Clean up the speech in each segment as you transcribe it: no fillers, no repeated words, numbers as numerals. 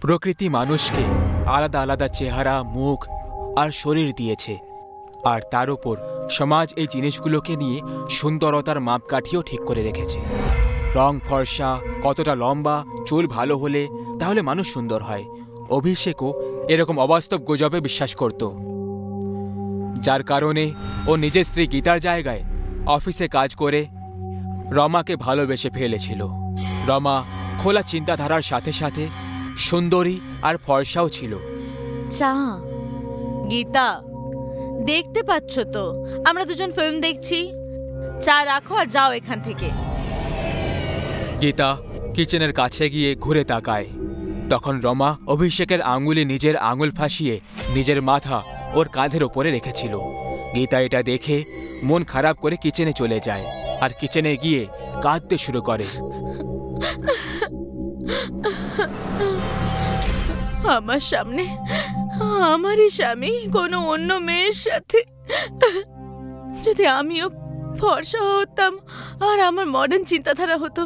প্রকৃতি মানুষকে আলাদা আলাদা চেহারা, মুখ আর শরীর দিয়েছে, আর তার উপর সমাজ এই জিনিসগুলোকে নিয়ে সুন্দরতার মাপকাঠিও ঠিক করে রেখেছে। রং ফর্সা, কতটা লম্বা, চুল ভালো হলে তাহলে মানুষ সুন্দর হয়। অভিষেকও এরকম অবাস্তব গুজবে বিশ্বাস করত, যার কারণে ও নিজের স্ত্রী গীতার জায়গায় অফিসে কাজ করে রমাকে ভালোবেসে ফেলেছিল। রমা খোলা চিন্তাধারার সাথে সাথে সুন্দরী আর ফর্সাও ছিল। চা গীতা, দেখতে পাচ্ছ তো আমরা দুজন ফিল্ম দেখছি। চা রাখো আর যাও এখান থেকে। গীতা কিচেনের কাছে গিয়ে ঘুরে তাকায়। তখন রমা অভিষেকের আঙুলে নিজের আঙুল ফাঁসিয়ে নিজের মাথা ওর কাঁধের ওপরে রেখেছিল। গীতা এটা দেখে মন খারাপ করে কিচেনে চলে যায় আর কিচেনে গিয়ে কাঁদতে শুরু করে। আমার সামনে আমারই স্বামী কোনো অন্য মেয়ের সাথে, যদি আমিও ফর্সা হতাম আর আমার মডার্ন চিন্তাধারা হতো।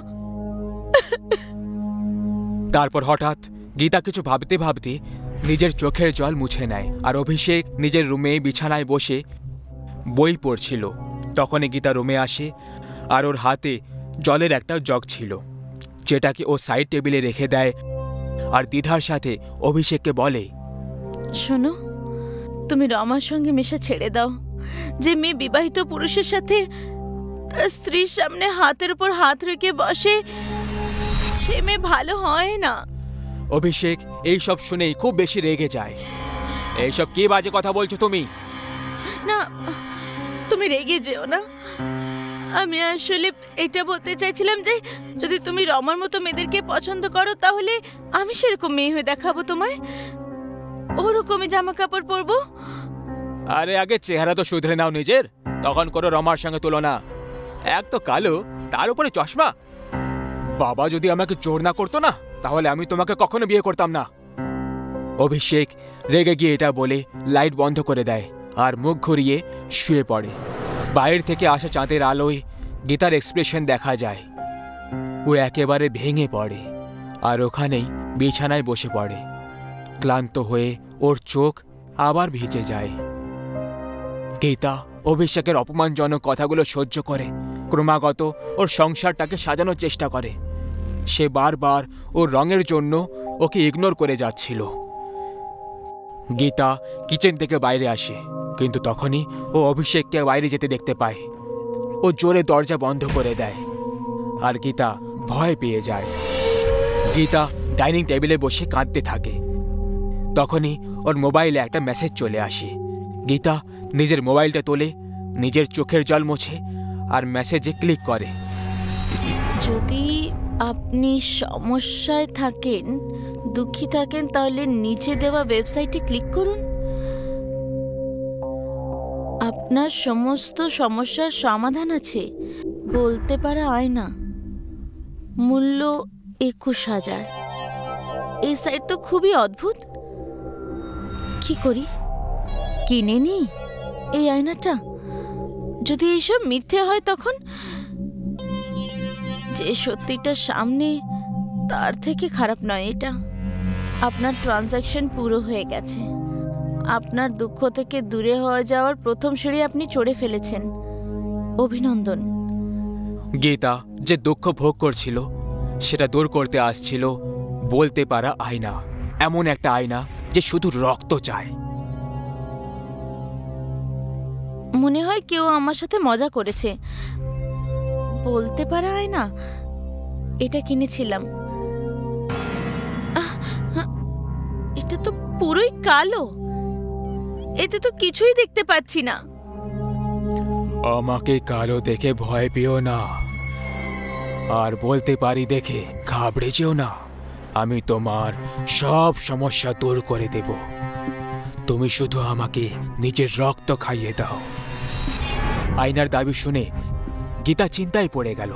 তারপর হঠাৎ গীতা কিছু ভাবতে ভাবতে নিজের চোখের জল মুছে নেয় আর অভিষেক নিজের রুমে বিছানায় বসে বই পড়ছিল। তখনই গীতা রুমে আসে আর ওর হাতে জলের একটা জগ ছিল, যেটাকে ও সাইড টেবিলে রেখে দেয় আর দ্বিধার সাথে অভিষেককে বলে, শোনো, তুমি রমার সঙ্গে মেশা ছেড়ে দাও। যে মেয়ে বিবাহিত পুরুষের সাথে তার স্ত্রীর সামনে হাতের উপর হাত রেখে বসে, সে মেয়ে ভালো হয় না। অভিষেক এইসব শুনেই খুব বেশি রেগে যায়। এইসব কি বাজে কথা বলছো তুমি? না, তুমি রেগে যেও না। আমি আসলে এটা বলতে চাইছিলাম যে যদি তুমি রমার মতো মেয়েদেরকে পছন্দ করো, তাহলে আমি সেরকম মেয়ে হয়ে দেখাবো তোমায়, ওরকমই জামা কাপড় পরবো। আরে আগে চেহারা তো শুধরে নাও নিজের, তখন করো রমার সঙ্গে তুলনা। এক তো কালো, তার উপরে চশমা। বাবা যদি আমাকে জোর না করতো না, তাহলে আমি তোমাকে কখনো বিয়ে করতাম না। অভিষেক রেগে গিয়ে এটা বলে লাইট বন্ধ করে দেয় আর মুখ ঘুরিয়ে শুয়ে পড়ে। বাইরে থেকে আসা চাঁদের আলোয় গীতার এক্সপ্রেশন দেখা যায়। ও একেবারে ভেঙে পড়ে আর ওখানেই বিছানায় বসে পড়ে। ক্লান্ত হয়ে ওর চোখ আবার ভিজে যায়। গীতা অভিষেকের অপমানজনক কথাগুলো সহ্য করে ক্রমাগত ওর সংসারটাকে সাজানোর চেষ্টা করে। সে বারবার ওর রঙের জন্য ওকে ইগনোর করে যাচ্ছিল। গীতা কিচেন থেকে বাইরে আসে, কিন্তু তখনই ও অভিষেককে বাইরে যেতে দেখতে পায়। ও জোরে দরজা বন্ধ করে দেয় আর গীতা ভয় পেয়ে যায়। গীতা ডাইনিং টেবিলে বসে কাঁদতে থাকে। তখনই ওর মোবাইলে একটা মেসেজ চলে আসে। গীতা নিজের মোবাইলটা তোলে, নিজের চোখের জল মোছে আর মেসেজে ক্লিক করে। যদি আপনি সমস্যায় থাকেন, দুঃখী থাকেন, তাহলে নিচে দেওয়া ওয়েবসাইটে ক্লিক করুন। আপনার সমস্ত সমস্যার সমাধান আছে। বলতে পারা আয়না, মূল্য 21,000। এই সাইট তো খুবই অদ্ভুত। কি করি, কিনে নি এই আয়নাটা? যদি এইসব মিথ্যে হয়, তখন যে সত্যিটা সামনে তার থেকে খারাপ নয় এটা। আপনার ট্রানজ্যাকশন পুরো হয়ে গেছে। আপনার দুঃখ থেকে দূরে হয়ে যাওয়ার প্রথম সিঁড়ি আপনি চড়ে ফেলেছেন। অভিনন্দন। গীতা যে দুঃখ ভোগ করছিল সেটা দূর করতে আসছিল বলতে পারা আয়না, এমন একটা আয়না যে শুধু রক্ত চায়। মনে হয় কেউ আমার সাথে মজা করেছে। বলতে পারা আয়না, এটা কিনেছিলাম। এটা তো পুরোই কালো, এতে তো কিছুই দেখতে পাচ্ছি না। আমাকে কালো দেখে ভয় পেও না, আর বলতে পারি দেখে ঘাবড়ে যেও না। আমি তোমার সব সমস্যা দূর করে দেব। তুমি শুধু আমাকে নিজের রক্ত খাইয়ে দাও। আয়নার দাবি শুনে গীতা চিন্তায় পড়ে গেল,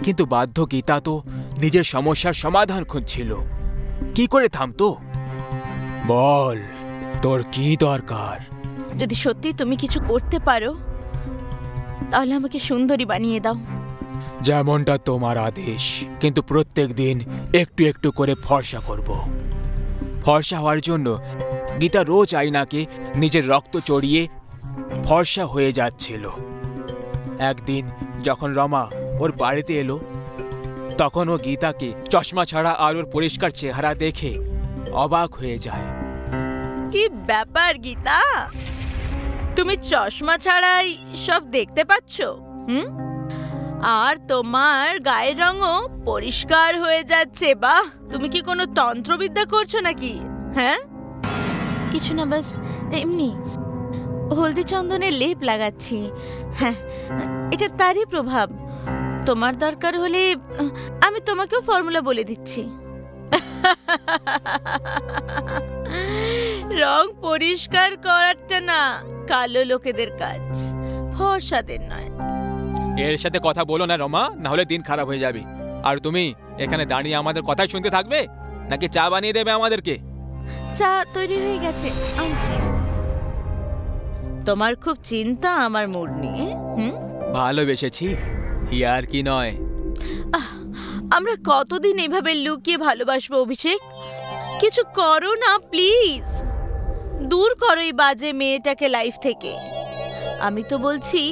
কিন্তু বাধ্য গীতা তো নিজের সমস্যার সমাধান খুঁজছিল। কি করে থামতো? বল, তোর কি দরকার? যদি সত্যি তুমি কিছু করতে পারো, তাহলে আমাকে সুন্দরী বানিয়ে দাও। যেমনটা তোমার আদেশ, কিন্তু প্রত্যেক দিন একটু একটু করে ফর্সা করব। ফর্সা হওয়ার জন্য গীতা রোজ আয়নাকে নিজের রক্ত চড়িয়ে ফর্সা হয়ে যাচ্ছিল। একদিন যখন রমা ওর বাড়িতে এলো, তখন ও গীতাকে চশমা ছাড়া আর ওর পরিষ্কার চেহারা দেখে অবাক হয়ে যায়। কি ব্যাপার গীতা, তুমি চশমা ছাড়াই সব দেখতে পাচ্ছ? আর তোমার গায়ের রঙও পরিষ্কার হয়ে যাচ্ছে। বাহ, তুমি কি কোনো তন্ত্রবিদ্যা করছো নাকি? হ্যাঁ, কিছু না, বাস এমনি হলদি চন্দনের লেপ লাগাচ্ছি। হ্যাঁ, এটা তারই প্রভাব। তোমার দরকার হলে আমি তোমাকেও ফর্মুলা বলে দিচ্ছি। রং পরিষ্কার করারটা না কালো লোকেদের কাজ, ফর্সাদের নয়। এর সাথে কথা বলো না রমা, না হলে দিন খারাপ হয়ে যাবে। আর তুমি এখানে দাঁড়িয়ে আমাদের কথাই শুনতে থাকবে, নাকি চা বানিয়ে দেবে আমাদেরকে? চা তৈরি হয়ে গেছে, আনছি। তোমার খুব চিন্তা আমার মুড নিয়ে। ভালোবেসেছি, ইয়ার কি নয়। আমরা কতদিন এভাবে লুকিয়ে ভালোবাসবো অভিষেক? কিছু করো না প্লিজ, দূর করো এই বাজে মেয়েটাকে লাইফ থেকে। আমি তো বলছি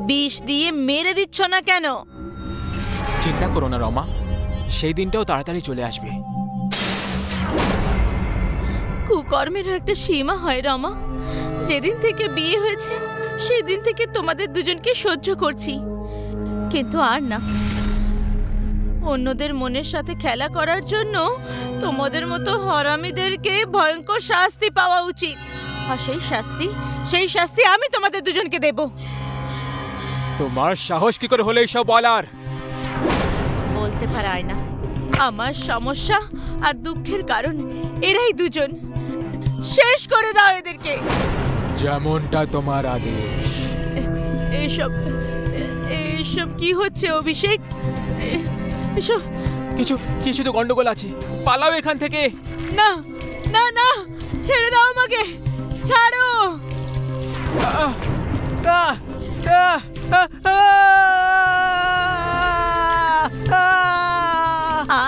বিষ দিয়ে মেরে দিচ্ছ না কেন? চিন্তা করো না রমা, সেই দিনটাও তাড়াতাড়ি চলে আসবে। কুকর্মেরও একটা সীমা হয় রমা। যেদিন থেকে বিয়ে হয়েছে সেদিন থেকে তোমাদের দুজনকে সহ্য করছি, কিন্তু আর না। অন্যদের মনের সাথে খেলা করার জন্য তোমাদের মতো হরামিদেরকে ভয়ঙ্কর শাস্তি পাওয়া উচিত। আর সেই শাস্তি আমি তোমাদের দুজনকে দেব। তোমার সাহস কি করে হলো এইসব বলার? বলতে পারায় না। আমার সমস্যা আর দুঃখের কারণ এরাই দুজন। শেষ করে দাও এদেরকে। যেমনটা তোমার আদেশ। এসব কি হচ্ছে অভিষেক? কিছু তো গন্ডগোল আছে, পালাও এখান থেকে। না না না, ছেড়ে দাও আমাকে, ছাড়ো।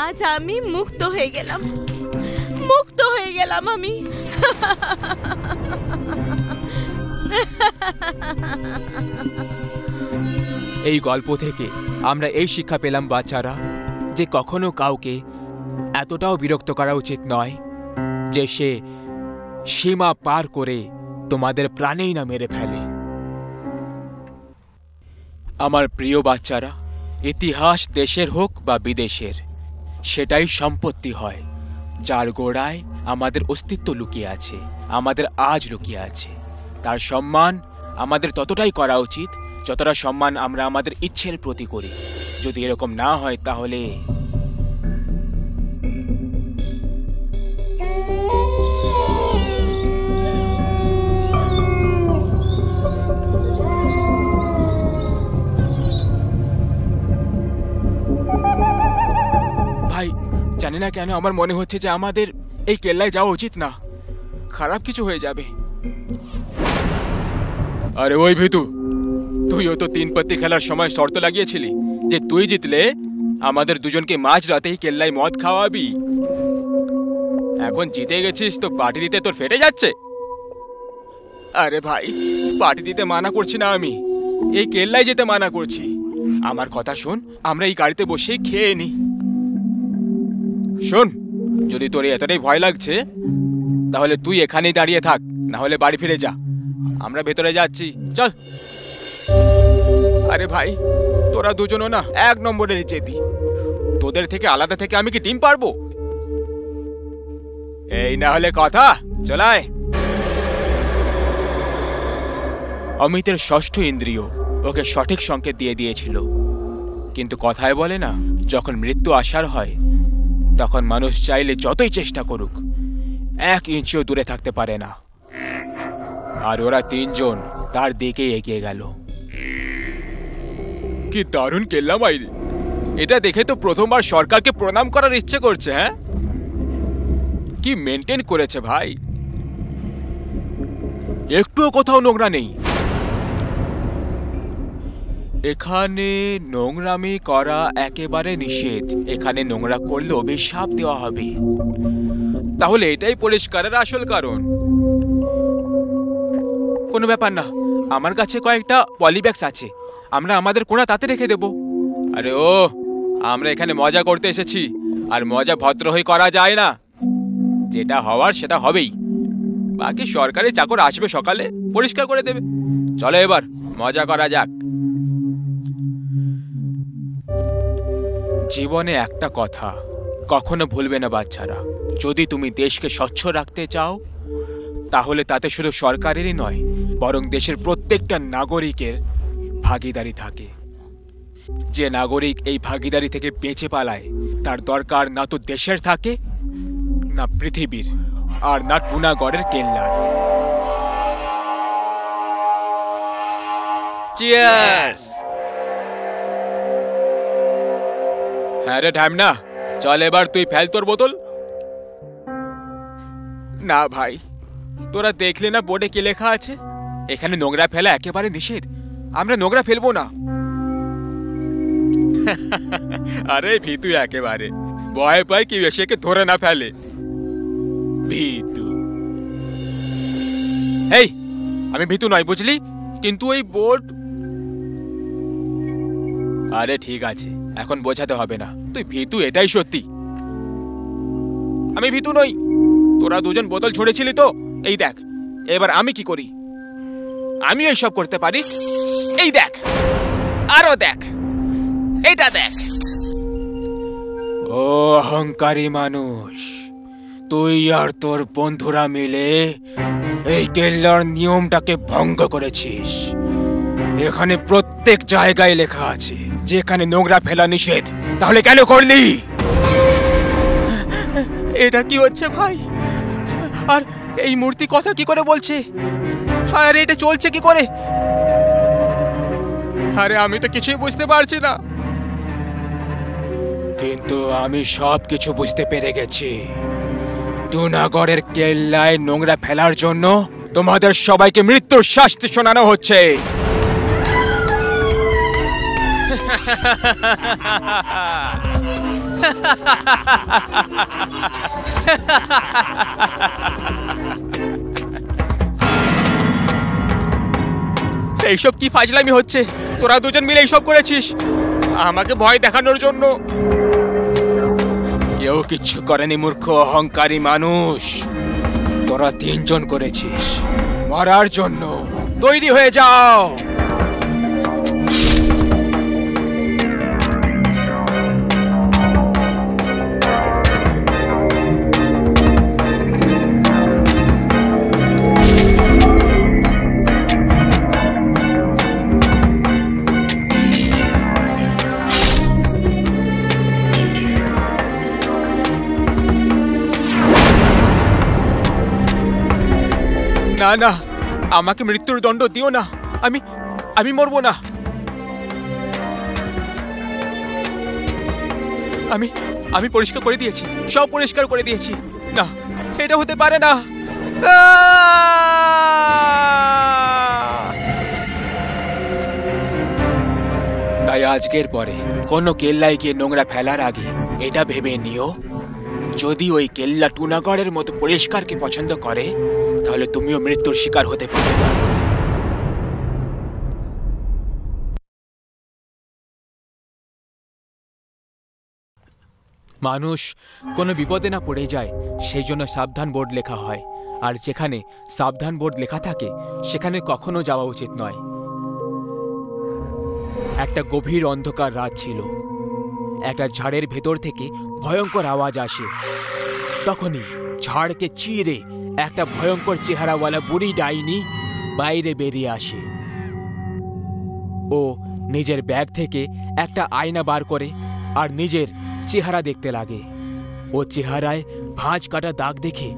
আজ আমি মুক্ত হয়ে গেলাম আমি। এই গল্প থেকে আমরা এই শিক্ষা পেলাম বাচ্চারা, যে কখনো কাউকে এতটাও বিরক্ত করা উচিত নয় যে সে সীমা পার করে তোমাদের প্রাণেই না মেরে ফেলে। আমার প্রিয় বাচ্চারা, ইতিহাস দেশের হোক বা বিদেশের, সেটাই সম্পত্তি হয় যার গোড়ায় আমাদের অস্তিত্ব লুকিয়ে আছে, আমাদের আজ লুকিয়ে আছে। তার সম্মান আমাদের ততটাই করা উচিত যতটা সম্মান আমরা আমাদের ইচ্ছের প্রতি করি। যদি এরকম না হয় তাহলে ভাই, জানি না কেন আমার মনে হচ্ছে যে আমাদের এই কেল্লায় যাওয়া উচিত না, খারাপ কিছু হয়ে যাবে। আরে ওই ভিতু, তুইও তো 3 পত্তি খেলার সময় শর্ত লাগিয়েছিলি যে তুই জিতলে আমাদের দুজনকে মাঝ রাতেই কেল্লায় মদ খাওয়াবি। এখন জিতে গেছিস তো পার্টি দিতে তোর ফেটে যাচ্ছে। আরে ভাই, পার্টি দিতে মানা করছি না আমি, এই কেল্লায় যেতে মানা করছি। আমার কথা শোন, আমরা এই গাড়িতে বসে খেয়ে নি। শোন, যদি তোর এতটাই ভয় লাগছে তাহলে তুই এখানেই দাঁড়িয়ে থাক, না হলে বাড়ি ফিরে যা। আমরা ভেতরে যাচ্ছি, চল। আরে ভাই, তোরা দুজনও না 1 নম্বরের জেদি। তোদের থেকে আলাদা থেকে আমি কি টিম পারবো? এই না হলে কথা, চলায়। অমিতের ষষ্ঠ ইন্দ্রিয় ওকে সঠিক সংকেত দিয়ে দিয়েছিল, কিন্তু কথায় বলে না, যখন মৃত্যু আসার হয় তখন মানুষ চাইলে যতই চেষ্টা করুক 1 ইঞ্চিও দূরে থাকতে পারে না। আর ওরা 3 জন তার দিকে এগিয়ে গেল। কি দারুণ কেল্লা বাইরে! এটা দেখে তো প্রথমবার সরকারকে প্রণাম করার ইচ্ছে করছে। হ্যাঁ, কি মেনটেন করেছে ভাই, একটুও কোথাও নোংরা নেই। এখানে নোংরামি করা একেবারে নিষেধ। এখানে নোংরা করলে অভিশাপ দেওয়া হবে। তাহলে এটাই পরিষ্কারের আসল কারণ। কোনো ব্যাপার না, আমার কাছে কয়েকটা পলিব্যাগস আছে, আমরা আমাদের কোণা তাতে রেখে দেব। আরে ও, আমরা এখানে মজা করতে এসেছি, আর মজা ভদ্র হয়ে করা যায় না। যেটা হওয়ার সেটা হবেই। বাকি সরকারি চাকর আসবে সকালে, পরিষ্কার করে দেবে। চলো এবার মজা করা যাক। জীবনে একটা কথা কখনো ভুলবে না বাচ্চারা, যদি তুমি দেশকে স্বচ্ছ রাখতে চাও তাহলে তাতে শুধু সরকারেরই নয়, বরং দেশের প্রত্যেকটা নাগরিকের ভাগিদারি থাকে। যে নাগরিক এই ভাগিদারি থেকে বেঁচে পালায় তার দরকার না তো দেশের থাকে, না পৃথিবীর, আর না টুনাগড়ের কেল্লার। চিয়ার্স। হ্যাঁ রে ঢ্যামনা, চল এবার তুই ফেল তোর বোতল। না ভাই, তোরা দেখলে না বোর্ডে কি লেখা আছে? এখানে নোংরা ফেলা একেবারে নিষেধ, আমরা নোংরা ফেলবো না। আরে ভীতু একেবারে, ভয় পায় কি এসে ধরে না ফেলে। ভীতু। এই, আমি ভীতু নয় বুঝলি, কিন্তু ওই বোর্ড। আরে ঠিক আছে, এখন বোঝাতে হবে না, তুই ভীতু এটাই সত্যি। আমি ভীতু নই। তোরা দুজন বোতল ছুঁড়েছিলি তো, এই দেখ এবার আমি কি করি। আমি এইসব করতে পারি। এই দেখ, আরো দেখ, এইটা দেখ। ও অহংকারী মানুষ, তুই আর তোর বন্ধুরা মিলে এই কেল্লার নিয়মটাকে ভঙ্গ করেছিস। এখানে প্রত্যেক জায়গায় লেখা আছে যেখানে নোংরা ফেলা নিষেধ, তাহলে কেন করলি? এটা কি হচ্ছে ভাই? আর এই মূর্তি কথা কি করে বলছে? আর এটা চলছে কি করে? আরে আমি তো কিছুই বুঝতে পারছি না। কিন্তু আমি সব কিছু বুঝতে পেরে গেছি। টুনাগড়ের কেল্লায় নোংরা ফেলার জন্য তোমাদের সবাইকে মৃত্যুর শাস্তি শোনানো হচ্ছে। এইসব কি ফাজলামি হচ্ছে? তোরা দুজন মিলে এইসব করেছিস আমাকে ভয় দেখানোর জন্য। কেউ কিচ্ছু করেনি মূর্খ অহংকারী মানুষ, তোরা তিনজন করেছিস। মরার জন্য তৈরি হয়ে যাও। না না, আমাকে মৃত্যুর দণ্ড দিও না। আমি মরবো না। আমি পরিষ্কার করে দিয়েছি, সব পরিষ্কার করে দিয়েছি। না, এটা হতে পারে না। তাই আজকের পরে কোনো কেল্লায় গিয়ে নোংরা ফেলার আগে এটা ভেবে নিও, যদি ওই কেল্লা টুনাগড়ের মতো পরিষ্কারকে পছন্দ করে তাহলে তুমিও মৃত্যুর শিকার হতে পারবে। মানুষ কোনো বিপদে না পড়ে যায় সেই জন্য সাবধান বোর্ড লেখা হয়, আর যেখানে সাবধান বোর্ড লেখা থাকে সেখানে কখনো যাওয়া উচিত নয়। একটা গভীর অন্ধকার রাত ছিল। একটা ঝাড়ের ভেতর থেকে ভয়ঙ্কর আওয়াজ আসে। তখনই ঝাড়কে চিরে একটা ভয়ঙ্কর চেহারাওয়ালা বুড়ি ডাইনি বাইরে বেরিয়ে আসে। ও নিজের ব্যাগ থেকে একটা আয়না বার করে আর নিজের চেহারা দেখতে লাগে। ও চেহারায় ভাঁজ কাটা দাগ দেখে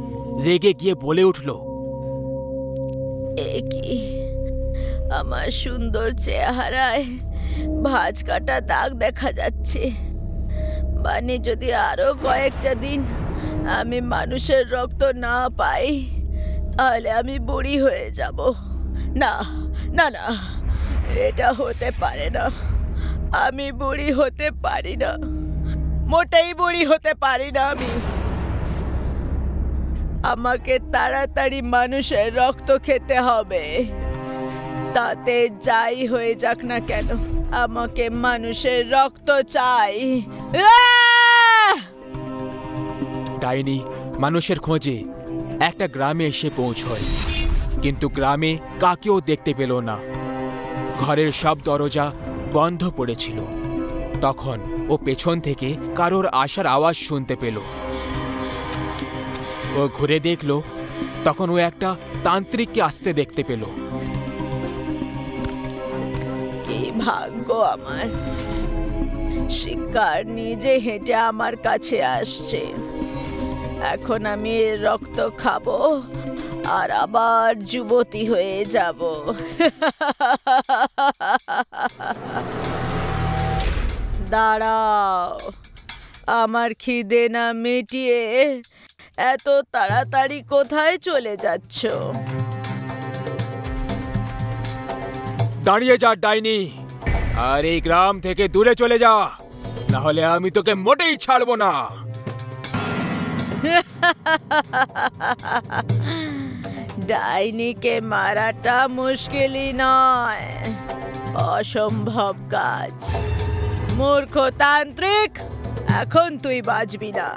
রেগে গিয়ে বলে উঠল, এ কি, আমার সুন্দর চেহারায় ভাঁজ কাটা দাগ দেখা যাচ্ছে। মানে যদি আরো কয়েকটা দিন আমি মানুষের রক্ত না পাই তাহলে আমি বুড়ি হয়ে যাব। না না না, এটা হতে পারে না। আমি বুড়ি হতে পারি না, মোটেই বুড়ি হতে পারি না আমি। আমাকে তাড়াতাড়ি মানুষের রক্ত খেতে হবে, তাতে যাই হয়ে যাক না কেন আমাকে মানুষের রক্ত চাই। ডাইনি মানুষের খোঁজে একটা গ্রামে এসে পৌঁছয়, কিন্তু গ্রামে কাকেও দেখতে পেল না। ঘরের সব দরজা বন্ধ পড়েছিল। তখন ও পেছন থেকে কারোর আসার আওয়াজ শুনতে পেল। ও ঘুরে দেখল, তখন ও একটা তান্ত্রিককে আসতে দেখতে পেল। কি ভাগ্য আমার, শিকার নিজে হেঁটে আমার কাছে আসছে। এখন আমি এর রক্ত খাবো আর আবার যুবতী হয়ে যাব। দাঁড়াও, আমার খিদে না মিটিয়ে এত তাড়াতাড়ি কোথায় চলে যাচ্ছ? দাঁড়িয়ে যা ডাইনি, আর এই গ্রাম থেকে দূরে চলে যা, না হলে আমি তোকে মোটেই ছাড়বো না। ডাইনিকে মারাটা মুশকিলই নয়, অসম্ভব কাজ। মূর্খ তান্ত্রিক, এখন তুই বাঁচবি না,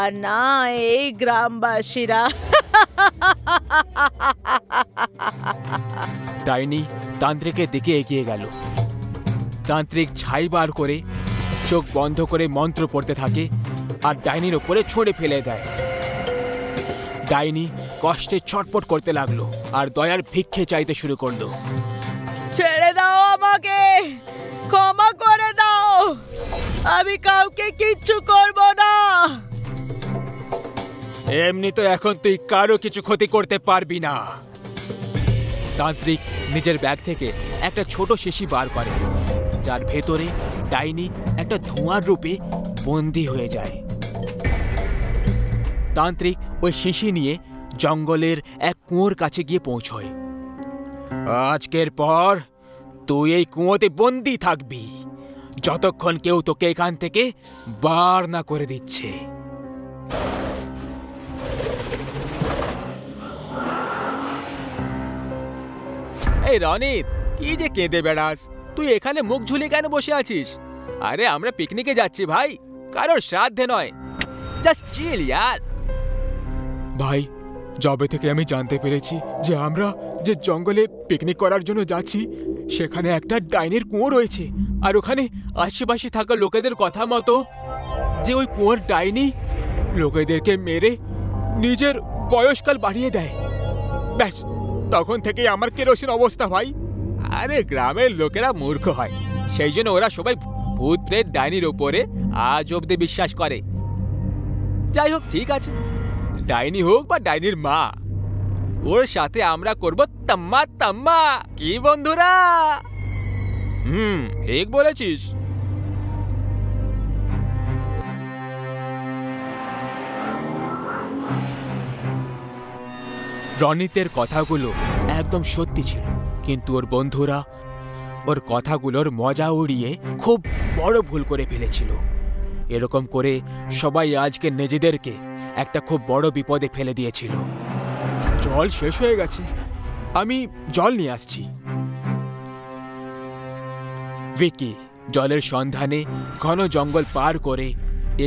আর না এই গ্রামবাসীরা। ডাইনি তান্ত্রিকের দিকে এগিয়ে গেল। তান্ত্রিক ছাই বার করে চোখ বন্ধ করে মন্ত্র পড়তে থাকে আর ডাইনির ওপরে ছড়ে ফেলে দেয়। ডাইনি কষ্টে ছটপট করতে লাগলো আর দয়ার ভিক্ষে চাইতে শুরু করলো। ছেড়ে দাও আমাকে, ক্ষমা করে দাও, আমি কাউকে কিচ্ছু করব না। এমনি তো এখন তুই কারো কিছু ক্ষতি করতে পারবি না। তান্ত্রিক নিজের ব্যাগ থেকে একটা ছোট শিশি বার করে, যার ভেতরে ডাইনি একটা ধোঁয়ার রূপে বন্দী হয়ে যায়। তান্ত্রিক ওই শিশি নিয়ে জঙ্গলের এক কুয়োর কাছে গিয়ে পৌঁছয়। আজকের পর তুই এই কুয়োতে বন্দী থাকবি, যতক্ষণ কেউ তোকে এখান থেকে বার না করে দিচ্ছে। এই রনিত, কি যে কেঁদে বেড়াস? তুই এখানে মুখ ঝুলিয়ে কেন বসে আছিস? আরে আমরা পিকনিকে যাচ্ছি ভাই, কারোর শ্রাদ্ধে নয়। জাস্ট চিল ইয়ার। ভাই, যবে থেকে আমি জানতে পেরেছি যে আমরা যে জঙ্গলে পিকনিক করার জন্য যাচ্ছি সেখানে একটা ডাইনির কুয়ো রয়েছে, আর ওখানে আশেপাশে থাকা লোকেদের কথা মতো যে ওই কুয়োর ডাইনি লোকেদেরকে মেরে নিজের বয়সকাল বাড়িয়ে দেয়, ব্যাস তখন থেকেই আমার কেরোসিন অবস্থা ভাই। আরে গ্রামের লোকেরা মূর্খ হয়, সেই জন্য ওরা সবাই ভূত প্রেত ডাইনির ওপরে আজ অব্দি বিশ্বাস করে। যাই হোক, ঠিক আছে, ডাইনি হোক বা ডাইনির মা, ওর সাথে আমরা করব তাম্মা তাম্মা। কি বন্ধুরা? ঠিক বলেছিস। রনিতের কথাগুলো একদম সত্যি ছিল, কিন্তু ওর বন্ধুরা ওর কথাগুলোর মজা উড়িয়ে খুব বড় ভুল করে ফেলেছিল। এরকম করে সবাই আজকে নিজেদেরকে একটা খুব বড় বিপদে ফেলে দিয়েছিল। জল শেষ হয়ে গেছে, আমি জল নিয়ে আসছি। ভিকি জলের সন্ধানে ঘন জঙ্গল পার করে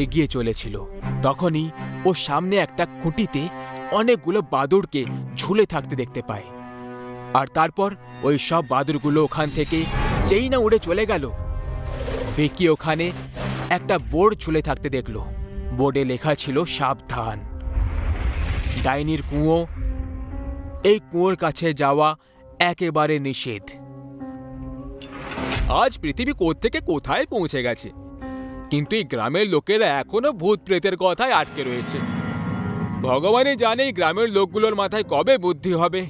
এগিয়ে চলেছিল। তখনই ও সামনে একটা খুঁটিতে অনেকগুলো বাদুড়কে ঝুলে থাকতে দেখতে পায়, আর তারপর ওই সব বাদুড়গুলো ওখান থেকে যেই না উড়ে চলে গেল, ভিকি ওখানে একটা বোর্ড ঝুলে থাকতে দেখল। বোর্ডে লেখা ছিল সাবধান, ডাইনির কুয়ো, এই কুয়োর কাছে যাওয়া একেবারে নিষেধ। আজ পৃথিবী কোত্থেকে কোথায় পৌঁছে গেছে, কিন্তু এই গ্রামের লোকেরা এখনো ভূত প্রেতের কথায় আটকে রয়েছে। ভগবানই জানে এই গ্রামের লোকগুলোর মাথায় কবে বুদ্ধি হবে।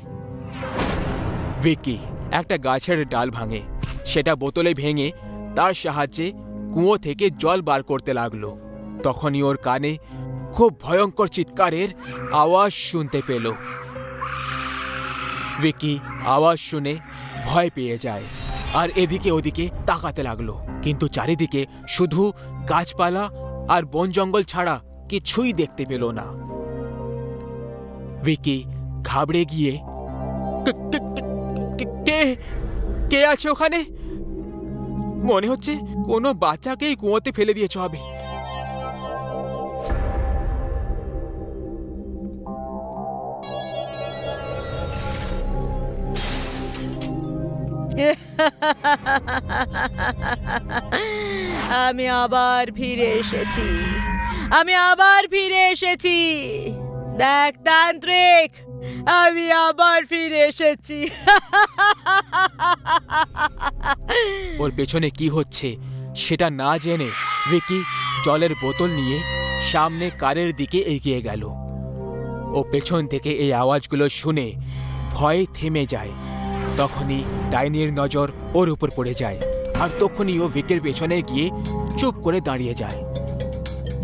ভিকি একটা গাছের ডাল ভাঙে, সেটা বোতলে ভেঙে তার সাহায্যে কুয়ো থেকে জল বার করতে লাগলো। তখনই ওর কানে খুব ভয়ঙ্কর চিৎকারের আওয়াজ শুনতে পেল। ভিকি আওয়াজ শুনে ভয় পেয়ে যায় আর এদিকে ওদিকে তাকাতে লাগলো, কিন্তু চারিদিকে শুধু গাছপালা আর বন জঙ্গল ছাড়া কিছুই দেখতে পেল না। ভিকি ঘাবড়ে গিয়ে কে কে আছে ওখানে? মনে হচ্ছে কোনো বাচ্চাকেই কুয়োতে ফেলে দিয়েছ হবে। আমি আবার ফিরে এসেছি, আমি আবার ফিরে এসেছি। দেখ তান্ত্রিক, আমি আবার ফিরে এসেছি। ওর পেছনে কি হচ্ছে সেটা না জেনে ভিকি জলের বোতল নিয়ে সামনে কারের দিকে এগিয়ে গেল। ও পেছন থেকে এই আওয়াজগুলো শুনে ভয়ে থেমে যায়। তখনই ডাইনির নজর ওর উপর পড়ে যায়, আর তখনই ও ভিকের পেছনে গিয়ে চুপ করে দাঁড়িয়ে যায়।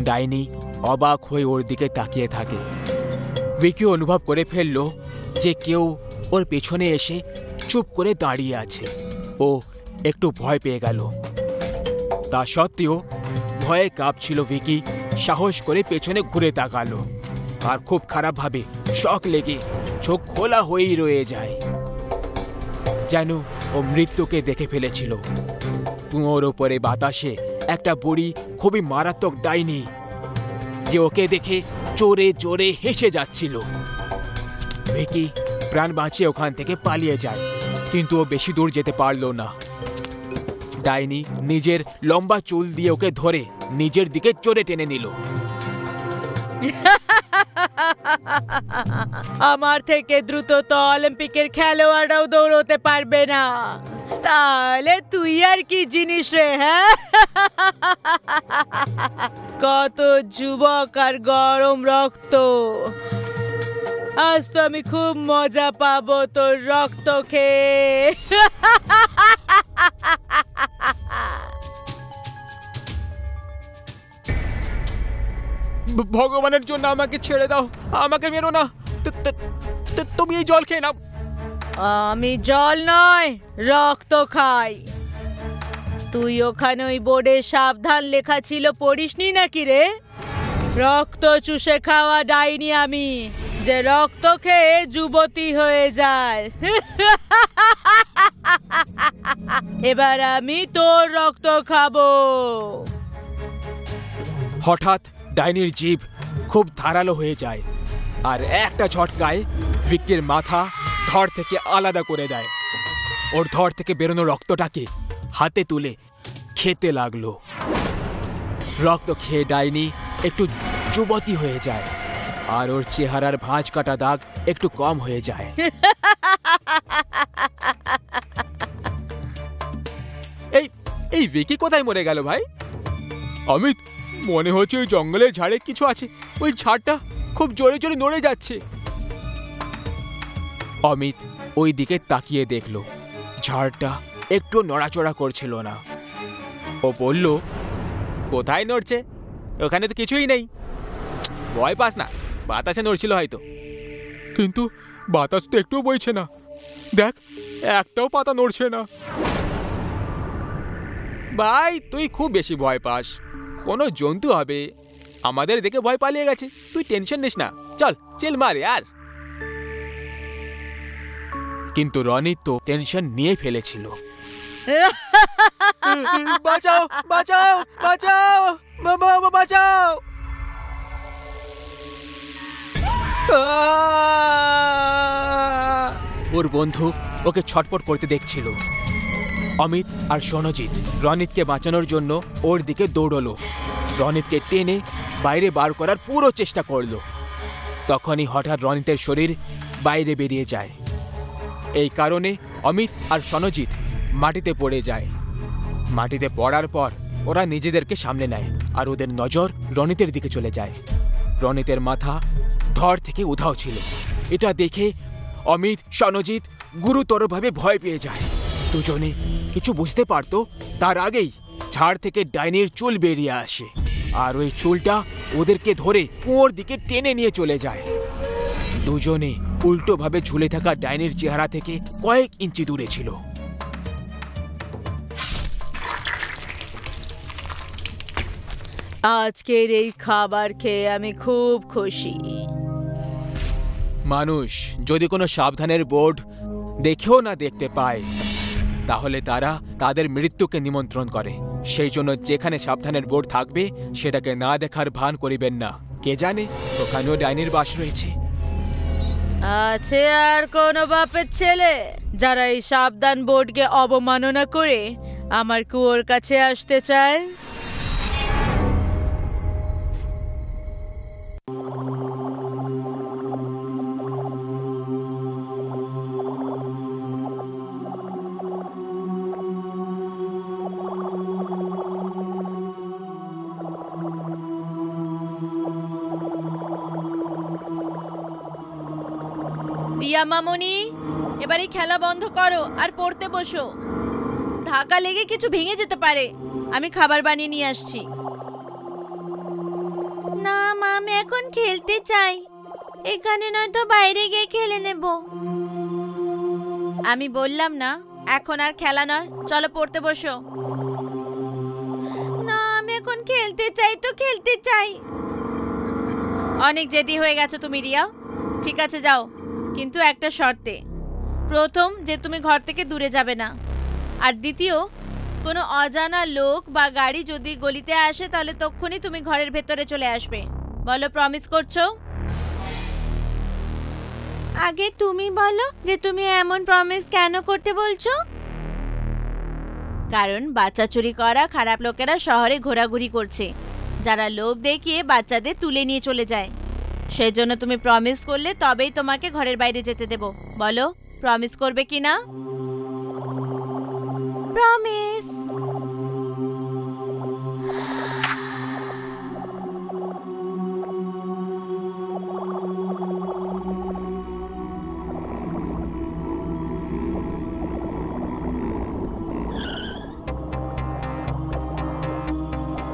ডাইনি অবাক হয়ে ওর দিকে তাকিয়ে থাকে। ভিকি অনুভব করে ফেলল যে কেউ ওর পেছনে এসে চুপ করে দাঁড়িয়ে আছে। ও একটু ভয় পেয়ে গেল। তা সত্ত্বেও ভয়ে কাঁপছিল ভিকি সাহস করে পেছনে ঘুরে তাকালো, আর খুব খারাপভাবে শক লেগে চোখ খোলা হয়েই রয়ে যায়, যেন ও মৃত্যুকে দেখে ফেলেছিল। কুয়োর ওপরে বাতাসে একটা বুড়ি খুবই মারাত্মক ডাইনি, যে ওকে দেখে জোরে জোরে হেসে যাচ্ছিল। ভিকি প্রাণ বাঁচিয়ে ওখান থেকে পালিয়ে যায়, কিন্তু ও বেশি দূর যেতে পারল না। ডাইনি নিজের লম্বা চুল দিয়ে ওকে ধরে নিজের দিকে জোরে টেনে নিল। আমার থেকে দ্রুত তো অলিম্পিকের খেলোয়াড়রাও দৌড়তে পারবে না, তাহলে তুই আর কি জিনিস রে? হ্যাঁ, কত যুবক আর গরম রক্ত। আজ তো আমি খুব মজা পাবো তোর রক্ত খেয়ে। ভগবানের জন্য আমাকে ছেড়ে দাও, আমাকে মেরো না। তুমি এই জল খেয়ে নাও। আমি জল নয়, রক্ত খাই। তুই ওখানে ওই বোর্ডে সাবধান লেখা ছিল পড়িসনি নাকি রে? রক্ত চুষে খাওয়া ডাইনি আমি, যে রক্ত খেয়ে যুবতী হয়ে যায়। এবার আমি তোর রক্ত খাবো। হঠাৎ ডাইনির জিভ খুব ধারালো হয়ে যায়, আর একটা ঝটকায় ভিকির মাথা ধড় থেকে আলাদা করে দেয়। ওর ধড় থেকে বেরোনো রক্তটাকে হাতে তুলে খেতে লাগলো। রক্ত খেয়ে ডাইনি একটু যুবতী হয়ে যায়, আর ওর চেহারার ভাঁজ কাটা দাগ একটু কম হয়ে যায়। এই ভিকি কোথায় মরে গেল ভাই? অমিত, মনে হচ্ছে ওই জঙ্গলের ঝাড়ে কিছু আছে। ওই ঝাড়টা খুব জোরে জোরে নড়ে যাচ্ছে। অমিত ওই দিকে তাকিয়ে দেখল, ঝাড়টা একটু নড়াচড়া করছিল না। ও বলল, কোথায় নড়ছে? ওখানে তো কিছুই নেই। ভয় পাস না, বাতাসে নড়ছিল হয়তো। কিন্তু বাতাস তো একটুও বইছে না। দেখ, একটাও পাতা নড়ছে না। ভাই, তুই খুব বেশি ভয় পাস। কোনো জন্তু হবে, আমাদের দেখে ভয় পালিয়ে গেছে। তুই টেনশন নিস না, চল চিল মারে আর। কিন্তু রনি তো টেনশন নিয়ে ফেলেছিল। বাঁচাও, বাঁচাও, বাঁচাও, বাবা বাঁচাও। ওর বন্ধু ওকে ছটপট করতে দেখছিল। অমিত আর সনজিৎ রনিতকে বাঁচানোর জন্য ওর দিকে দৌড়লো। রনিতকে টেনে বাইরে বার করার পুরো চেষ্টা করলো। তখনই হঠাৎ রনিতের শরীর বাইরে বেরিয়ে যায়। এই কারণে অমিত আর সনজিৎ মাটিতে পড়ে যায়। মাটিতে পড়ার পর ওরা নিজেদেরকে সামলে নেয়, আর ওদের নজর রনিতের দিকে চলে যায়। রনিতের মাথা ধড় থেকে উধাও ছিল। এটা দেখে অমিত, সনজিৎ গুরুতরভাবে ভয় পেয়ে যায়। দুজনে কিছু বুঝতে পারতো তার আগেই ঝাড় থেকে ডাইনির চুল বেরিয়ে আসে, আর ওই চুলটা ওদেরকে ধরে কুয়োর দিকে টেনে নিয়ে চলে যায়। দুজনে উল্টোভাবে ঝুলে থাকা ডাইনির চেহারা থেকে কয়েক ইঞ্চি দূরে ছিল। আজকের এই খাবার খেয়ে আমি খুব খুশি। মানুষ যদি কোনো সাবধানের বোর্ড দেখেও না দেখতে পায় তাহলে তারা তাদের মৃত্যুকে নিমন্ত্রণ করে। সেই জন্য যেখানে সাবধানের বোর্ড থাকবে সেটাকে না দেখার ভান করিবেন না। কে জানে ওখানেও ডাইনির বাস রয়েছে। আছে আর কোন বাপের ছেলে যারা এই সাবধান বোর্ডকে অবমাননা করে আমার কুয়োর কাছে আসতে চায়? রিয়া মামনি, এবার এই খেলা বন্ধ করো আর পড়তে বসো। ধাক্কা লেগে কিছু ভেঙে যেতে পারে। আমি খাবার বানিয়ে নিয়ে আসছি। না মা, আমি এখন খেলতে চাই। এখানে নয়তো বাইরে গিয়ে খেলে নেব। আমি বললাম না এখন আর খেলা নয়, চলো পড়তে বসো। না, আমি এখন খেলতে চাই তো খেলতে চাই। অনেক জেদি হয়ে গেছো তুমি রিয়া। ঠিক আছে যাও, কিন্তু একটা শর্তে। প্রথম যে তুমি ঘর থেকে দূরে যাবে না, আর দ্বিতীয় কোনো অজানা লোক বা গাড়ি যদি গলিতে আসে তাহলে তখনই তুমি ঘরের ভেতরে চলে আসবে। বলো, প্রমিস করছো? আগে তুমি বলো যে তুমি এমন প্রমিস কেন করতে বলছো? কারণ বাচ্চা চুরি করা খারাপ লোকেরা শহরে ঘোরাঘুরি করছে, যারা লোভ দেখিয়ে বাচ্চাদের তুলে নিয়ে চলে যায়। সেই জন্য তুমি প্রমিস করলে তবেই তোমাকে ঘরের বাইরে যেতে দেব। বলো, প্রমিস করবে কি না? প্রমিস।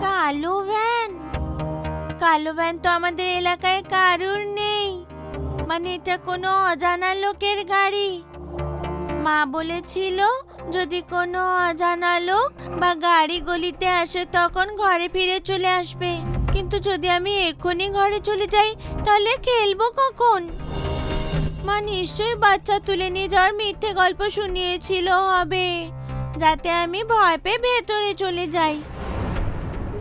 কালো ভ্যান? কালো ভ্যান তো আমাদের এলাকায় কারুর নেই। মানে এটা কোনো অজানা লোকের গাড়ি। মা বলেছিল যদি কোনো অজানা লোক বা গাড়ি গলিতে আসে তখন ঘরে ফিরে চলে আসবে। কিন্তু যদি আমি এখনই ঘরে চলে যাই তাহলে খেলবো কখন? মা নিশ্চয়ই বাচ্চা তুলে নিয়ে যাওয়ার মিথ্যে গল্প শুনিয়েছিল হবে, যাতে আমি ভয় পেয়ে ভেতরে চলে যাই।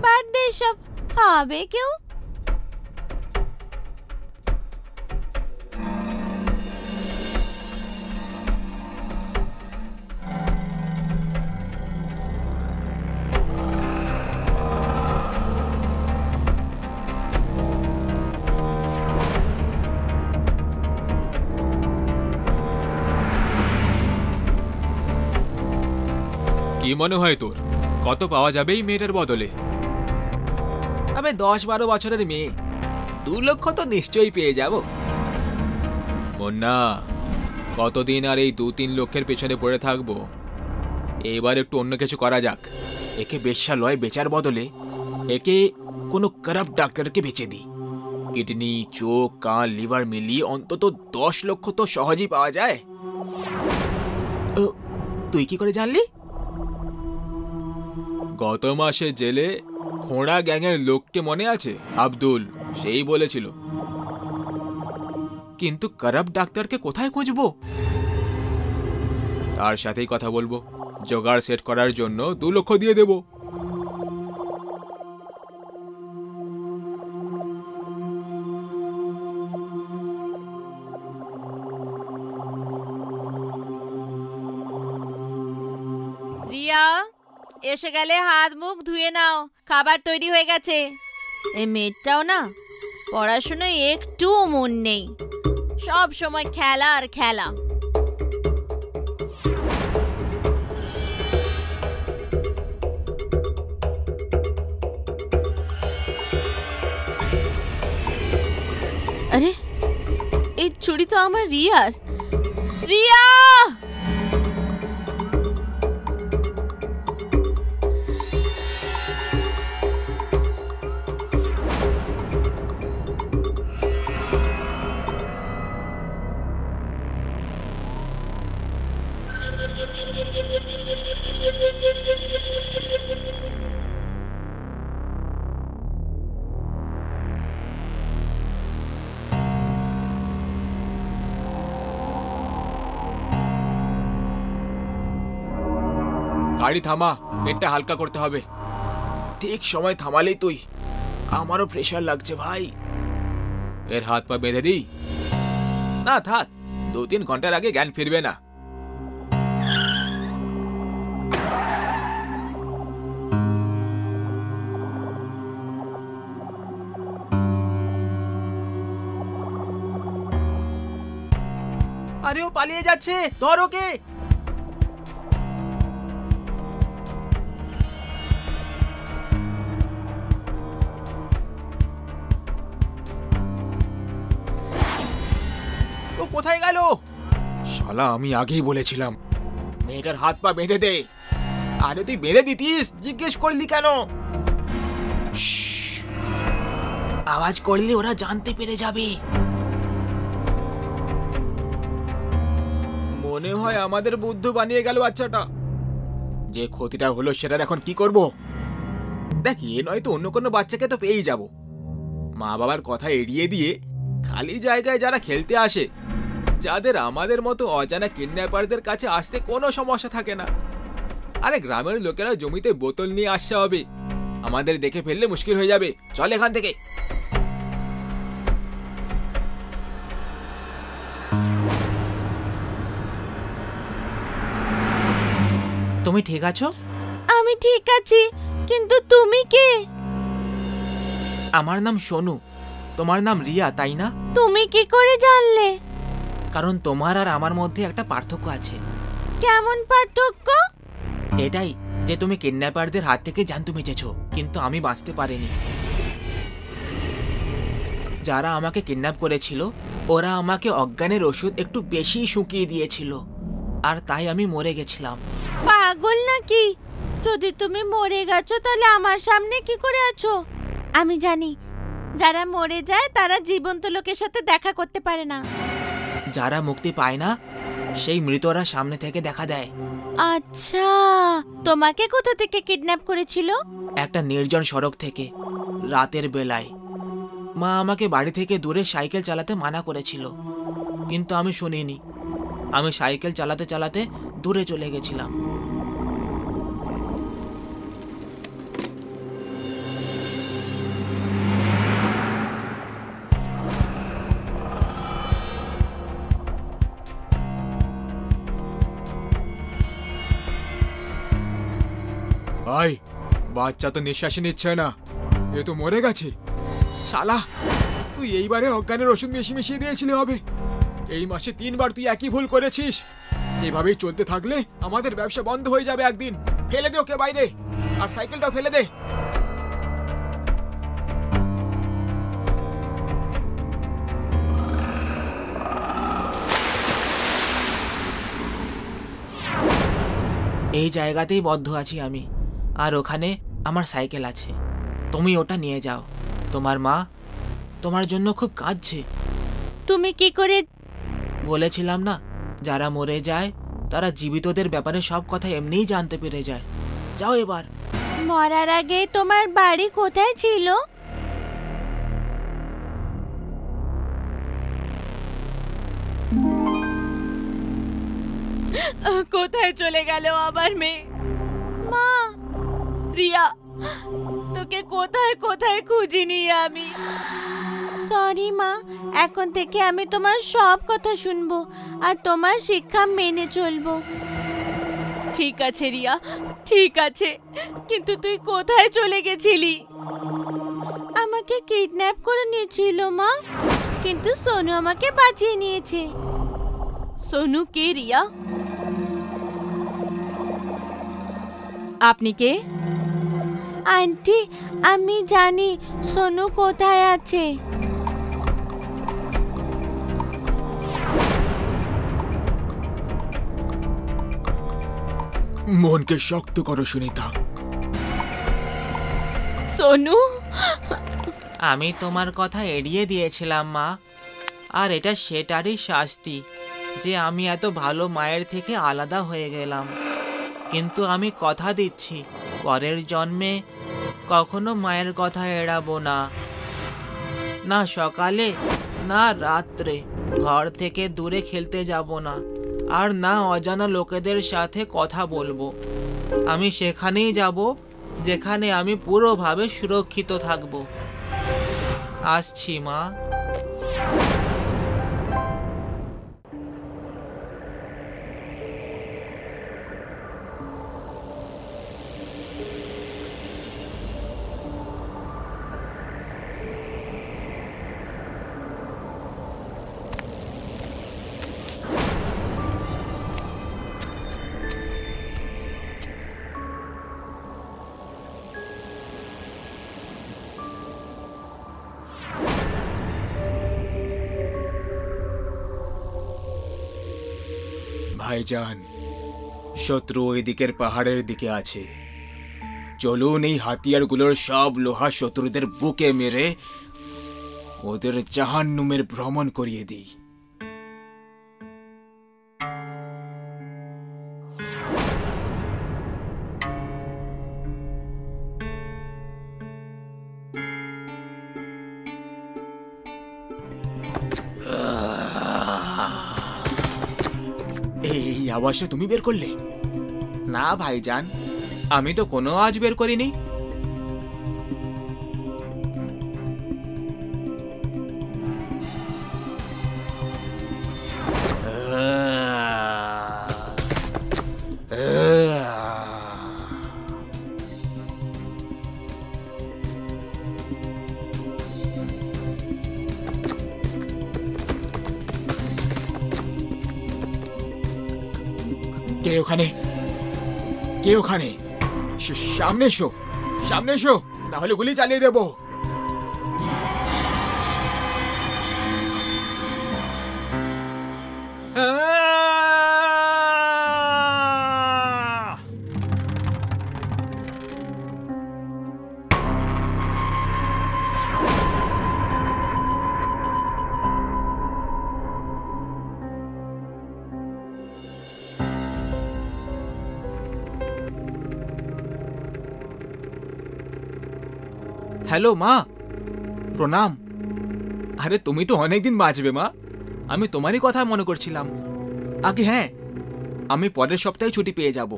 বাদ দে সব, হবে কেউ? কি মনে হয় তোর কত পাওয়া যাবে এই মেয়েটার বদলে? আমি 10-12 বছরের মেয়ে, 2 লক্ষ তো নিশ্চয়ই পেয়ে যাব। মুন্না, কতদিন আর এই 2-3 লক্ষের পেছনে পড়ে থাকবো? এবার একটু অন্য কিছু করা যাক। একে বেশ্যালয় বেচার বদলে একে কোনো খারাপ ডাক্তারকে বেচে দিই। কিডনি, চোখ, কান, লিভার মিলিয়ে অন্তত 10 লক্ষ তো সহজেই পাওয়া যায়। তুই কি করে জানলি? গত মাসে জেলে খোঁড়া গ্যাংয়ের লোককে মনে আছে? আব্দুল, সেই বলেছিল। কিন্তু খারাপ ডাক্তারকে কোথায় খুঁজবো? তার সাথেই কথা বলবো, জোগাড় সেট করার জন্য 2 লক্ষ দিয়ে দেব। রিয়া, এসে গেলে হাত মুখ ধুয়ে নাও, খাবার তৈরি হয়ে গেছে। এই মেয়েটাও না পড়াশোনায় একটু মন নেই, সব সময় খেলা আর খেলা। আরে, এই চুড়ি তো আমার রিয়ার। রিয়া! গাড়ি থামা, পেটটা হালকা করতে হবে। ঠিক সময় থামালেই তুই, আমারও প্রেশার লাগছে ভাই। এর হাত পা বেঁধে দিই? না থাক, 2-3 ঘন্টার আগে জ্ঞান ফিরবে না। আরে ও পালিয়ে যাচ্ছে, ধর ওকে। ও কোথায় গেল? শালা, আমি আগেই বলেছিলাম মেয়েটার হাত পা বেঁধে দে। আরে তুই বেঁধে দিতিস, জিজ্ঞেস করলি কেন? আওয়াজ করলে ওরা জানতে পেরে যাবে। মনে হয় আমাদের বুদ্ধু বানিয়ে গেল বাচ্চাটা। যে ক্ষতিটা হলো সেটার এখন কি করব? দেখ, এ নয় তো অন্য কোনো বাচ্চাকে তো পেয়েই যাব। মা বাবার কথা এড়িয়ে দিয়ে খালি জায়গায় যারা খেলতে আসে, যাদের আমাদের মতো অজানা কিডন্যাপারদের কাছে আসতে কোনো সমস্যা থাকে না। আরে গ্রামের লোকেরা জমিতে বোতল নিয়ে আসতে হবে, আমাদের দেখে ফেললে মুশকিল হয়ে যাবে। চল এখান থেকে। তুমি ঠিক আছো? আমি ঠিক আছি, কিন্তু তুমি কে? আমার নাম সোনু, তোমার নাম রিয়া, তাই না? তুমি কি করে জানলে? কারণ তোমার আর আমার মধ্যে একটা পার্থক্য আছে। কেমন পার্থক্য? এটাই যে তুমি কিডন্যাপারদের হাত থেকে জানতু বেঁচেছো, কিন্তু আমি বাঁচতে পারিনি। যারা আমাকে কিডন্যাপ করেছিল ওরা আমাকে অজ্ঞানের ওষুধ একটু বেশি শুকিয়ে দিয়েছিল, আর তাই আমি মরে গেছিলাম। পাগল নাকি? যদি তুমি মরে গেছো তাহলে আমার সামনে কি করে আছো? আমি জানি যারা মরে যায় তারা জীবন্ত লোকের সাথে দেখা করতে পারে না। যারা মুক্তি পায় না সেই মৃতরা সামনে থেকে দেখা দেয়। আচ্ছা, তোমাকে কোথা থেকে কিডন্যাপ করেছিল? একটা নির্জন সড়ক থেকে, রাতের বেলায়। মা আমাকে বাড়ি থেকে দূরে সাইকেল চালাতে মানা করেছিল, কিন্তু আমি শুনিনি। আমি সাইকেল চালাতে চালাতে দূরে চলে গেছিলাম। ভাই, বাচ্চা তো নিঃশ্বাসই নিচ্ছে না, এ তো মরে গেছে। শালা, তুই এইবারে অজ্ঞানের ওষুধ মিশিয়ে দিয়েছিলি হবে। এই মাসে 3 বার তুই একই ভুল করেছিস। এভাবেই চলতে থাকলে আমাদের ব্যবসা বন্ধ হয়ে যাবে একদিন। ফেলে দে ওকে বাইরে, আর সাইকেলটাও ফেলে দে। এই জায়গাতেই বদ্ধ আছি আমি, আর ওখানে আমার সাইকেল আছে। তুমি ওটা নিয়ে যাও। তোমার মা তোমার জন্য খুব কাঁদছে। তুমি কি করে? বলেছিলাম না, যারা মরে যায় তারা জীবিতদের ব্যাপারে সব কথা এমনিই জানতে পেরে যায়। যাও এবার। মরার আগে তোমার বাড়ি কোথায় ছিল? কোথায় চলে গেল আমার মেয়ে? মা, রিয়া, তোকে কোথায় কোথায় খুঁজিনি আমি। সরি মা, এখন থেকে আমি তোমার সব কথা শুনবো আর তোমার শিক্ষা মেনে চলবো। ঠিক আছে রিয়া, ঠিক আছে, কিন্তু তুই কোথায় চলে গেছিলি? আমাকে কিডন্যাপ করে নিয়েছিল মা, কিন্তু সোনু আমাকে বাঁচিয়ে নিয়েছে। সোনু কে রিয়া? আপনি কে? আন্টি, আমি জানি সোনু কোথায় আছে। মনকে শক্ত করো সুনিতা। সোনু, আমি তোমার কথা এড়িয়ে দিয়েছিলাম মা, আর এটা সেটারই শাস্তি যে আমি এত ভালো মায়ের থেকে আলাদা হয়ে গেলাম। কিন্তু আমি কথা দিচ্ছি, পরের জন্মে কখনো মায়ের কথা এড়াবো না। না সকালে না রাত্রে ঘর থেকে দূরে খেলতে যাব না, আর না অজানা লোকেদের সাথে কথা বলবো। আমি সেখানেই যাব যেখানে আমি পুরোভাবে সুরক্ষিত থাকব। আসছি মা। ভাইজান, শত্রু ওই দিকের পাহাড়ের দিকে আছে। চলুন এই হাতিয়ারগুলোর সব লোহা শত্রুদের বুকে মেরে ওদের জাহান্নুমের ভ্রমণ করিয়ে দিই। এই আওয়াজটা তুমি বের করলে? না ভাইজান, আমি তো কোনো আওয়াজ বের করিনি। কে ওখানে? কে ওখানে? সামনে এসো, সামনে এসো, তাহলে গুলি চালিয়ে দেবো। হ্যালো মা, প্রণাম। আরে তুমি তো অনেকদিন বাঁচবে মা। আমি তোমারই কথা মনে করছিলাম। আগে হ্যাঁ, আমি পরের সপ্তাহে ছুটি পেয়ে যাব।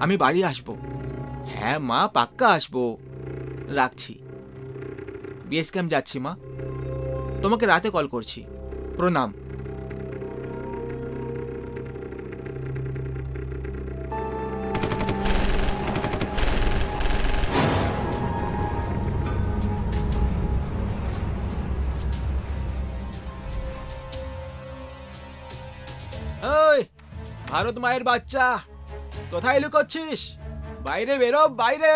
আমি বাড়ি আসবো। হ্যাঁ মা, পাক্কা আসবো। রাখছি, বেস ক্যাম্প যাচ্ছি মা। তোমাকে রাতে কল করছি। প্রণাম। ওই ভারত মায়ের বাচ্চা, কোথায় লুকোচ্ছিস? বাইরে বেরো, বাইরে।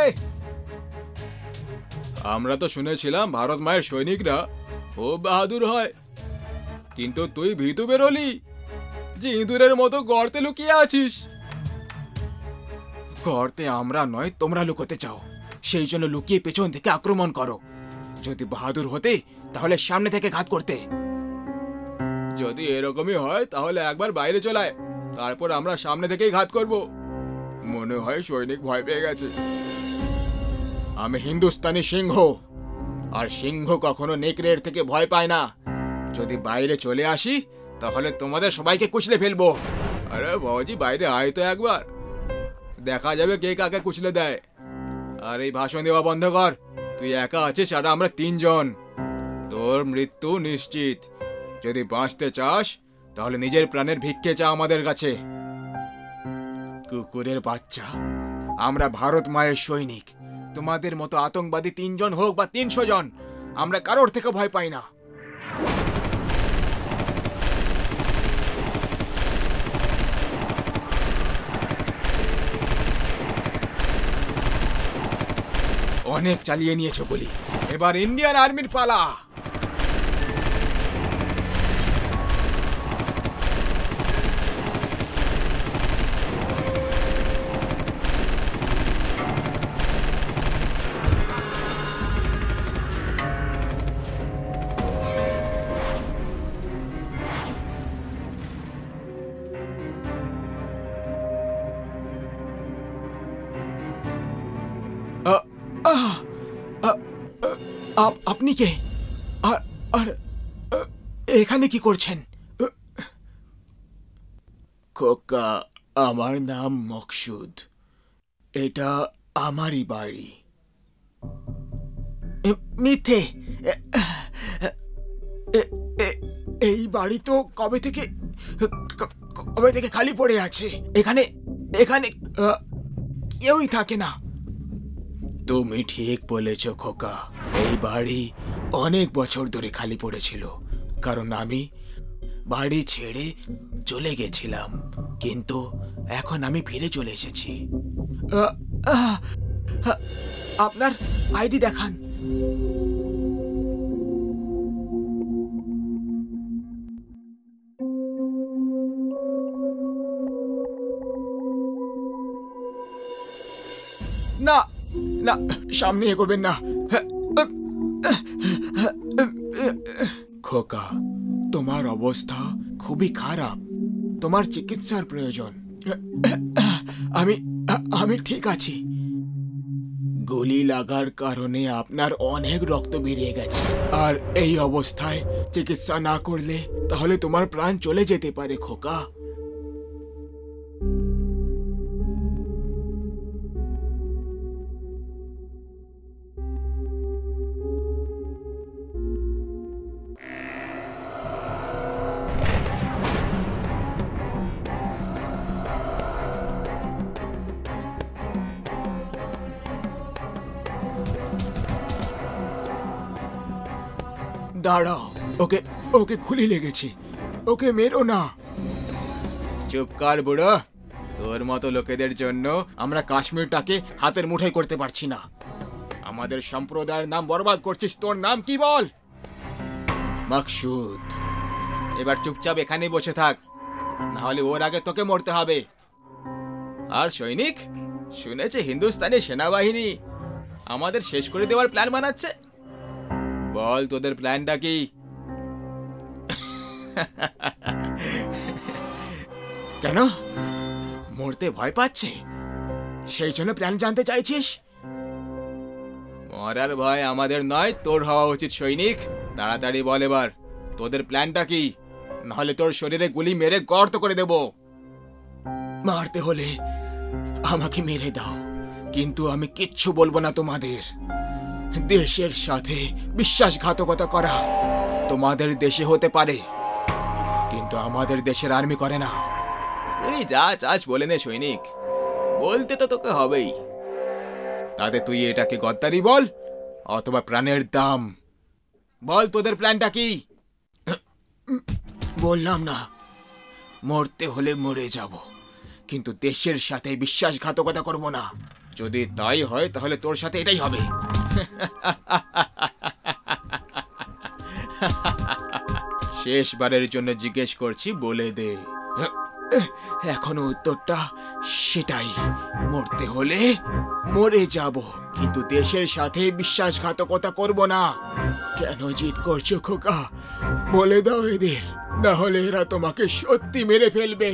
আমরা তো শুনেছিলাম ভারত মায়ের সৈনিকরা খুব বাহাদুর হয়, কিন্তু তুই ভীতু বেরোলি যে ইঁদুরের মতো গর্তে লুকিয়ে আছিস। গর্তে আমরা নয়, তোমরা লুকোতে চাও, সেই জন্য লুকিয়ে পেছন থেকে আক্রমণ করো। যদি বাহাদুর হতে তাহলে সামনে থেকে ঘাত করতে। যদি এরকমই হয় তাহলে একবার বাইরে চলায়, তারপর আমরা সামনে থেকেই ঘাত করব। মনে হয় সৈনিক ভয় পেয়ে গেছে। আমি হিন্দুস্তানি সিংহ, আর সিংহ কখনো নেকড়ের থেকে ভয় পায় না। যদি বাইরে চলে আসি তাহলে তোমাদের সবাইকে কুচলে ফেলবো। আরে বাবাজি, বাইরে আয় তো একবার, দেখা যাবে কে কাকে কুচলে দেয়। আর এই ভাষণ দেওয়া বন্ধ কর। তুই একা আছিস আর আমরা 3 জন। তোর মৃত্যু নিশ্চিত। যদি বাঁচতে চাস তাহলে নিজের প্রাণের ভিক্ষে চা আমাদের কাছে। কুকুরের বাচ্চা, আমরা ভারত মায়ের সৈনিক। তোমাদের মতো আতঙ্কবাদী 3 জন হোক বা 300 জন, আমরা কারোর থেকে ভয় পাই না। অনেক চালিয়ে নিয়েছো গুলি, এবার ইন্ডিয়ান আর্মির পালা। আপনি কে? আর এখানে কি করছেন? খোকা, আমার নাম মকসুদ। এটা আমারই বাড়ি। মিথ্যে! এই বাড়ি তো কবে থেকে খালি পড়ে আছে। এখানে এখানে কেউই থাকে না। তুমি ঠিক বলেছ খোকা, এই বাড়ি অনেক বছর ধরে খালি পড়েছিল, কারণ আমি বাড়ি ছেড়ে চলে গেছিলাম, কিন্তু এখন আমি ফিরে চলে এসেছি। আপনার আইডি দেখান। না না, সামনে এগোবেন না। খোকা, তোমার অবস্থা খুবই খারাপ, তোমার চিকিৎসার প্রয়োজন। আমি ঠিক আছি। গুলি লাগার কারণে আপনার অনেক রক্ত বেরিয়ে গেছে, আর এই অবস্থায় চিকিৎসা না করলে তাহলে তোমার প্রাণ চলে যেতে পারে খোকা। দাঁড়াও, ওকে ওকে গুলি লেগেছে, ওকে মেরো না। চুপ কর বুড়ো, তোর মতো লোকেদের জন্য আমরা কাশ্মীরটাকে হাতের মুঠোয় করতে পারছি না। আমাদের সম্প্রদায়ের নাম বরবাদ করছিস। তোর নাম কি বল? মকসুদ। এবার চুপচাপ এখানেই বসে থাক, না হলে ওর আগে তোকে মরতে হবে। আর সৈনিক, শুনেছে হিন্দুস্তানি সেনাবাহিনী আমাদের শেষ করে দেওয়ার প্ল্যান বানাচ্ছে। বল তোদের প্ল্যানটা কি? কেন মরতে ভয় পাচ্ছে, সেই জন্য প্ল্যান জানতে চাইছিস? মরার ভয় আমাদের নয়, তোর হওয়া উচিত সৈনিক। তাড়াতাড়ি বল এবার তোদের প্ল্যানটা কি, নাহলে তোর শরীরে গুলি মেরে গর্ত করে দেব। মারতে হলে আমাকে মেরে দাও, কিন্তু আমি কিচ্ছু বলবো না তোমাদের। দেশের সাথে বিশ্বাসঘাতকতা করা তোমাদের দেশে হতে পারে, কিন্তু আমাদের দেশের আর্মি করে না। তুই যা চাস বলে নে সৈনিক, বলতে তো তোকে হবেই। তাতে তুই এটাকে গদ্দারি বল অথবা প্রাণের দাম। বল তোদের প্ল্যানটা কি? বললাম না, মরতে হলে মরে যাব, কিন্তু দেশের সাথে বিশ্বাসঘাতকতা করব না। যদি তাই হয় তাহলে তোর সাথে এটাই হবে। শেষবারের জন্য জিজ্ঞেস করছি, বলে দে। এখনো উত্তরটা সেটাই, মরতে হলে মরে যাব, কিন্তু দেশের সাথে বিশ্বাসঘাতকতা করব না। কেন জিদ করছো খোকা? বলে দাও এদের, না হলে এরা তোমাকে সত্যি মেরে ফেলবে।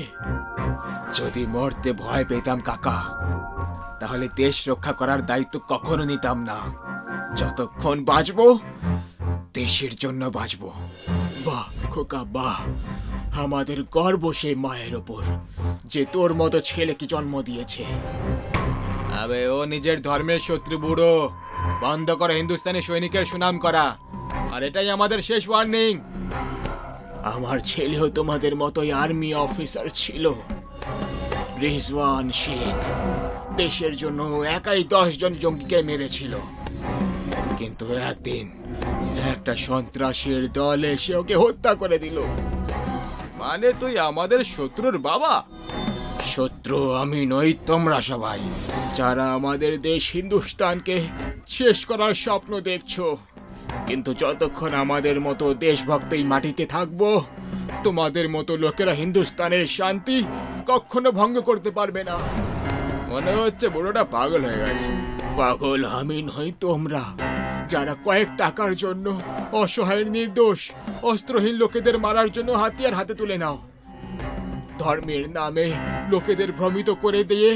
যদি মরতে ভয় পেতাম কাকা, তাহলে দেশ রক্ষা করার দায়িত্ব কখনো নিতাম না। যতক্ষণ বাঁচবো দেশের জন্য বাঁচবো। বাহ খোকা বাহ, আমাদের গর্ব সেই মায়ের ওপর যে তোর মতো ছেলেকে জন্ম দিয়েছে। আবে ও নিজের ধর্মের শত্রু বুড়ো, বন্ধ করো হিন্দুস্তানি সৈনিকের সুনাম করা। আর এটাই আমাদের শেষ ওয়ার্নিং। আমার ছেলেও তোমাদের মতোই আর্মি অফিসার ছিল, রিজওয়ান শেখ। দেশের জন্য একাই 10 জন জঙ্গিকে মেরেছিল, কিন্তু একদিন একটা সন্ত্রাসীর দল এসে ওকে হত্যা করে দিল। মানে তুই আমাদের শত্রুর বাবা? শত্রু আমি নই, তোমরা সবাই যারা আমাদের দেশ হিন্দুস্তানকে শেষ করার স্বপ্ন দেখছো। কিন্তু যতক্ষণ আমাদের মতো দেশভক্তই মাটিতে থাকবো, তোমাদের মতো লোকেরা হিন্দুস্তানের শান্তি কখনো ভঙ্গ করতে পারবে না। মনে হচ্ছে বুড়োটা পাগল হয়ে গেছে। পাগল আমি নই, তোমরা যারা কয়েক টাকার জন্য অসহায় নির্দোষ অস্ত্রহীন লোকেদের মারার জন্য হাতিয়ার হাতে তুলে নাও। ধর্মের নামে লোকেদের ভ্রমিত করে দিয়ে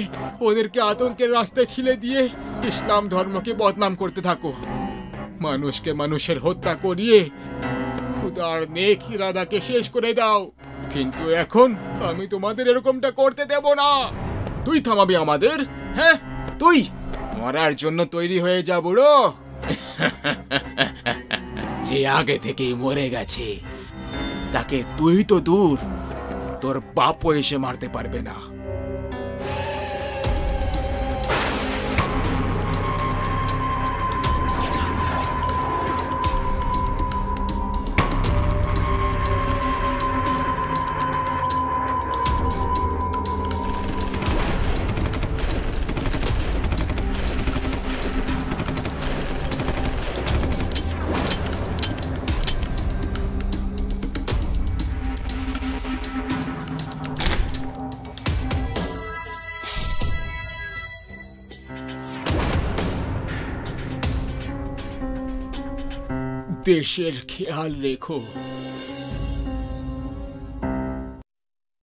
ওদেরকে আতঙ্কের রাস্তায় ঠেলে দিয়ে ইসলাম ধর্মকে বদনাম করতে থাকো। মানুষকে মানুষের হত্যা করিয়ে খুদার নেক ইরাদাকে শেষ করে দাও। কিন্তু এখন আমি তোমাদের এরকমটা করতে দেব না। তুই থামাবি আমাদের? হ্যাঁ, তুই মরার জন্য তৈরি হয়ে যা বুড়ো। যে আগে থেকেই মরে গেছে তাকে তুই তো দূর, তোর বাপও এসে মারতে পারবে না। দেশের খেয়াল রেখো।